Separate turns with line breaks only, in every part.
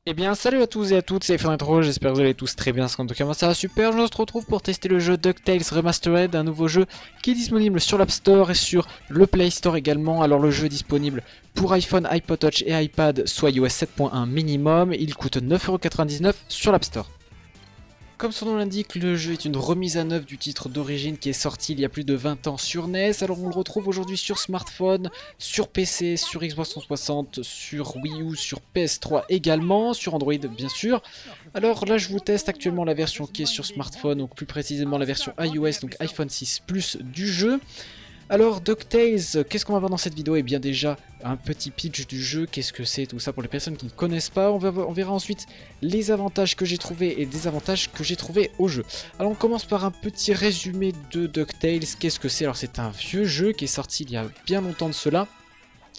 Eh bien salut à tous et à toutes, c'est Fenêtre, j'espère que vous allez tous très bien, en tout cas moi ça va super, je se retrouve pour tester le jeu DuckTales Remastered, un nouveau jeu qui est disponible sur l'App Store et sur le Play Store également. Alors le jeu est disponible pour iPhone, iPod Touch et iPad, soit iOS 7.1 minimum, il coûte 9,99€ sur l'App Store. Comme son nom l'indique, le jeu est une remise à neuf du titre d'origine qui est sorti il y a plus de 20 ans sur NES. Alors on le retrouve aujourd'hui sur smartphone, sur PC, sur Xbox 360, sur Wii U, sur PS3 également, sur Android bien sûr. Alors là je vous teste actuellement la version qui est sur smartphone, donc plus précisément la version iOS, donc iPhone 6 Plus du jeu. Alors DuckTales, qu'est-ce qu'on va voir dans cette vidéo? Et bien déjà un petit pitch du jeu, qu'est-ce que c'est, tout ça pour les personnes qui ne connaissent pas. On verra ensuite les avantages que j'ai trouvés et désavantages que j'ai trouvés au jeu. Alors on commence par un petit résumé de DuckTales, qu'est-ce que c'est? Alors c'est un vieux jeu qui est sorti il y a bien longtemps de cela.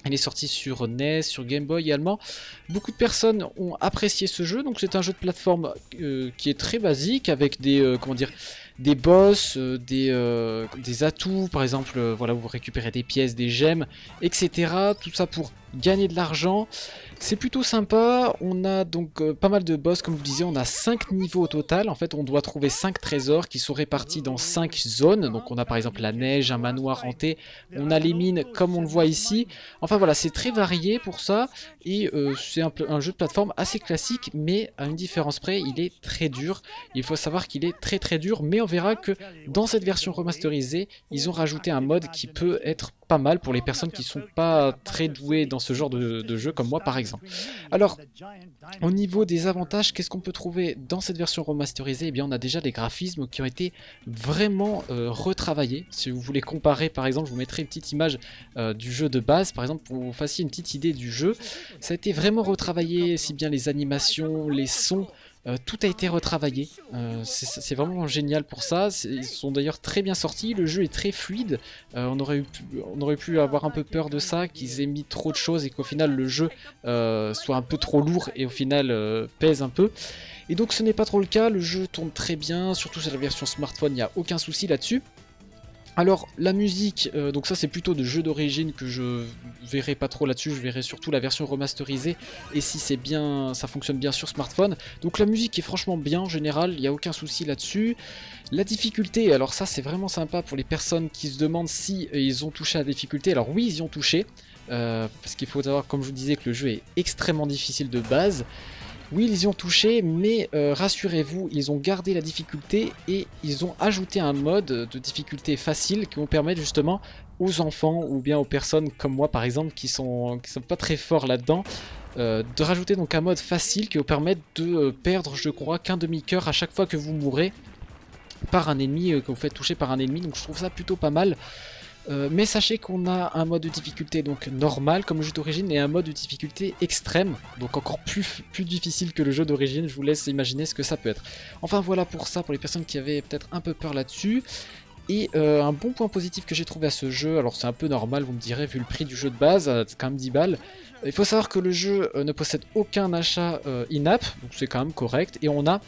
Il est sorti sur NES, sur Game Boy également. Beaucoup de personnes ont apprécié ce jeu, donc c'est un jeu de plateforme qui est très basique avec des comment dire, des boss, des atouts, par exemple, voilà, vous récupérez des pièces, des gemmes, etc. Tout ça pour gagner de l'argent. C'est plutôt sympa, on a donc pas mal de boss, comme je vous disais, on a 5 niveaux au total. En fait, on doit trouver 5 trésors qui sont répartis dans 5 zones. Donc on a par exemple la neige, un manoir hanté, on a les mines comme on le voit ici. Enfin voilà, c'est très varié pour ça, et c'est un jeu de plateforme assez classique, mais à une différence près, il est très dur. Il faut savoir qu'il est très dur, mais on verra que dans cette version remasterisée, ils ont rajouté un mode qui peut être pas mal pour les personnes qui sont pas très douées dans ce genre de jeu, comme moi par exemple. Alors, au niveau des avantages, qu'est-ce qu'on peut trouver dans cette version remasterisée? Eh bien, on a déjà des graphismes qui ont été vraiment retravaillés. Si vous voulez comparer, par exemple, je vous mettrai une petite image du jeu de base, par exemple, pour que vous fassiez une petite idée du jeu. Ça a été vraiment retravaillé, si bien les animations, les sons, tout a été retravaillé. C'est vraiment génial pour ça. Ils sont d'ailleurs très bien sortis. Le jeu est très fluide. On aurait pu avoir un peu peur de ça, qu'ils aient mis trop de choses et qu'au final le jeu soit un peu trop lourd et au final pèse un peu. Et donc ce n'est pas trop le cas. Le jeu tourne très bien, surtout sur la version smartphone. Il n'y a aucun souci là-dessus. Alors la musique, donc ça c'est plutôt de jeu d'origine que je verrai pas trop là-dessus, je verrai surtout la version remasterisée et si c'est bien, ça fonctionne bien sur smartphone. Donc la musique est franchement bien en général, il n'y a aucun souci là-dessus. La difficulté, alors ça c'est vraiment sympa pour les personnes qui se demandent si ils ont touché à la difficulté. Alors oui, ils y ont touché, parce qu'il faut savoir, comme je vous disais, que le jeu est extrêmement difficile de base. Oui, ils y ont touché, mais rassurez-vous, ils ont gardé la difficulté et ils ont ajouté un mode de difficulté facile qui vont permettre justement aux enfants ou bien aux personnes comme moi par exemple qui sont pas très forts là-dedans, de rajouter donc un mode facile qui va permettre de perdre, je crois, qu'un demi-cœur à chaque fois que vous mourrez par un ennemi, que vous faites toucher par un ennemi, donc je trouve ça plutôt pas mal. Mais sachez qu'on a un mode de difficulté donc normal comme le jeu d'origine et un mode de difficulté extrême, donc encore plus difficile que le jeu d'origine. Je vous laisse imaginer ce que ça peut être. Enfin voilà pour ça, pour les personnes qui avaient peut-être un peu peur là-dessus. Et un bon point positif que j'ai trouvé à ce jeu, alors c'est un peu normal vous me direz vu le prix du jeu de base, c'est quand même 10 balles. Il faut savoir que le jeu ne possède aucun achat in-app, donc c'est quand même correct. Et on a,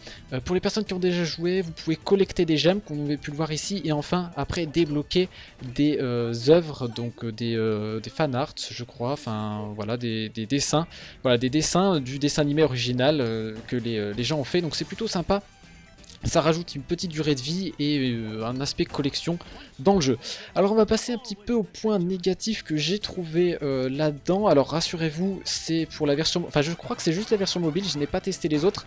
pour les personnes qui ont déjà joué, vous pouvez collecter des gemmes, comme vous avez pu le voir ici. Et enfin, après, débloquer des œuvres, donc des fan arts, je crois, enfin voilà, des dessins. Voilà, des dessins du dessin animé original que les gens ont fait, donc c'est plutôt sympa. Ça rajoute une petite durée de vie et un aspect collection dans le jeu. Alors on va passer un petit peu au point négatif que j'ai trouvé là-dedans. Alors rassurez-vous, c'est pour la version... Enfin je crois que c'est juste la version mobile, je n'ai pas testé les autres.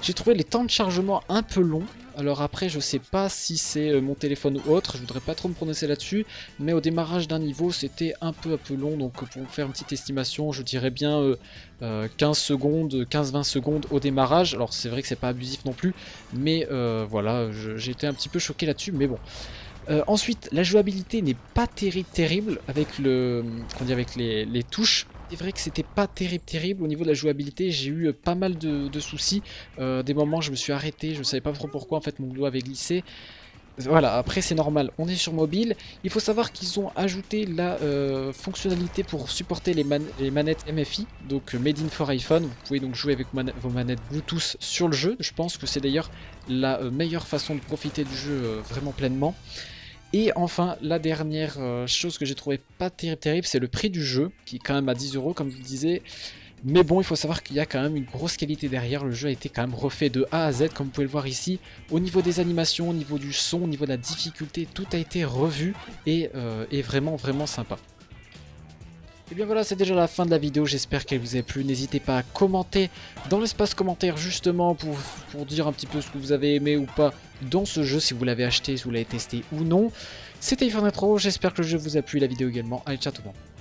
J'ai trouvé les temps de chargement un peu longs. Alors après je sais pas si c'est mon téléphone ou autre, je voudrais pas trop me prononcer là-dessus. Mais au démarrage d'un niveau c'était un peu long, donc pour vous faire une petite estimation je dirais bien 15 secondes, 15-20 secondes au démarrage. Alors c'est vrai que c'est pas abusif non plus, mais voilà, j'ai été un petit peu choqué là-dessus, mais bon. Ensuite, la jouabilité n'est pas terrible avec avec les touches. C'est vrai que c'était pas terrible au niveau de la jouabilité. J'ai eu pas mal de soucis. Des moments, je me suis arrêté, je savais pas trop pourquoi. En fait, mon doigt avait glissé. Voilà, après c'est normal, on est sur mobile. Il faut savoir qu'ils ont ajouté la fonctionnalité pour supporter les manettes MFI, donc Made in for iPhone. Vous pouvez donc jouer avec vos manettes Bluetooth sur le jeu. Je pense que c'est d'ailleurs la meilleure façon de profiter du jeu vraiment pleinement. Et enfin, la dernière chose que j'ai trouvé pas terrible, c'est le prix du jeu, qui est quand même à 10 € comme je vous le disais. Mais bon, il faut savoir qu'il y a quand même une grosse qualité derrière. Le jeu a été quand même refait de A à Z, comme vous pouvez le voir ici. Au niveau des animations, au niveau du son, au niveau de la difficulté, tout a été revu et est vraiment vraiment sympa. Et bien voilà, c'est déjà la fin de la vidéo, j'espère qu'elle vous a plu. N'hésitez pas à commenter dans l'espace commentaire justement pour dire un petit peu ce que vous avez aimé ou pas dans ce jeu, si vous l'avez acheté, si vous l'avez testé ou non. C'était Inferno, j'espère que le jeu vous a plu, la vidéo également. Allez, ciao tout le monde.